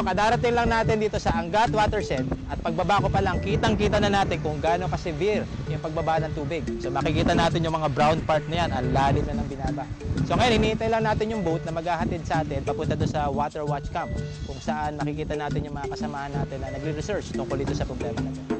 kadarating lang natin dito sa Angat Watershed at pagbaba ko pa lang, kitang-kita na natin kung gaano ka-severe yung pagbaba ng tubig. So makikita natin yung mga brown part na yan, ang lalim na ng binaba. So ngayon, hinihintay lang natin yung boat na maghahatid sa atin papunta doon sa Water Watch Camp kung saan makikita natin yung mga kasamahan natin na nagre-research tungkol dito sa problema na ito.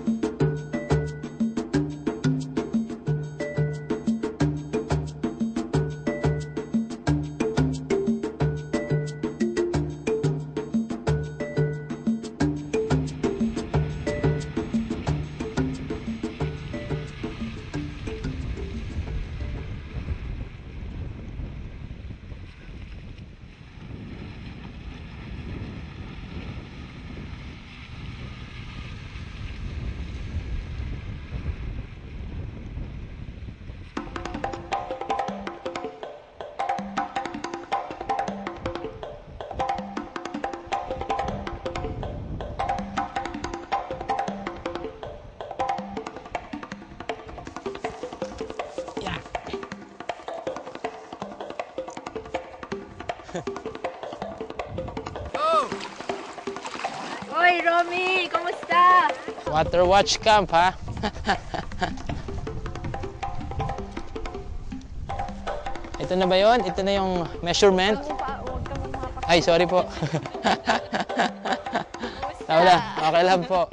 Oh! Hoy, Romy! Kumusta? Water Watch Camp, ha? Ito na ba yun? Ito na yung measurement? Huwag ka mong mapak. Ay, sorry po. Wala, okay lang po.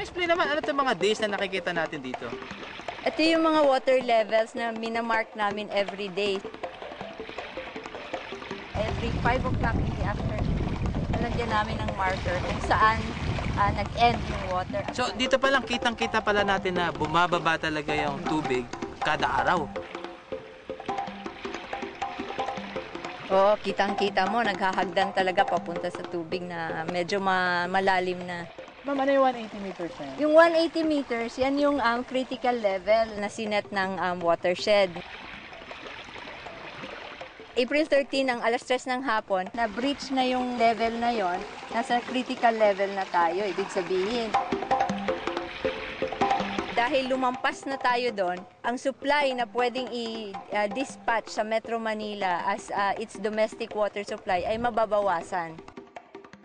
Explain naman, ano itong mga days na nakikita natin dito? Ito yung mga water levels na minamark namin every day. Every 5 o'clock in the afternoon, nalagyan namin ng marker kung saan nag-end yung water. So dito pa lang, kitang-kita pala natin na bumababa talaga yung tubig kada araw. Oo, kitang-kita mo, naghahagdan talaga papunta sa tubig na medyo malalim na. Ma'am, ano yung 180 meters na yun? Yung 180 meters, yan yung critical level na sinet ng watershed. April 13 ang alas 3 ng hapon, na-breach na yung level na yon, nasa critical level na tayo, ibig sabihin. Dahil lumampas na tayo doon, ang supply na pwedeng i-dispatch sa Metro Manila as its domestic water supply ay mababawasan.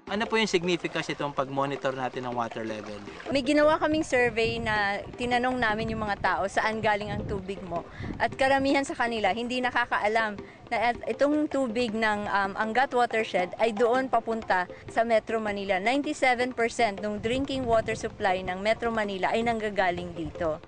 Ano po yung significance itong pag-monitor natin ng water level? May ginawa kaming survey na tinanong namin yung mga tao saan galing ang tubig mo. At karamihan sa kanila hindi nakakaalam na itong tubig ng Angat Watershed ay doon papunta sa Metro Manila. 97% ng drinking water supply ng Metro Manila ay nanggagaling dito.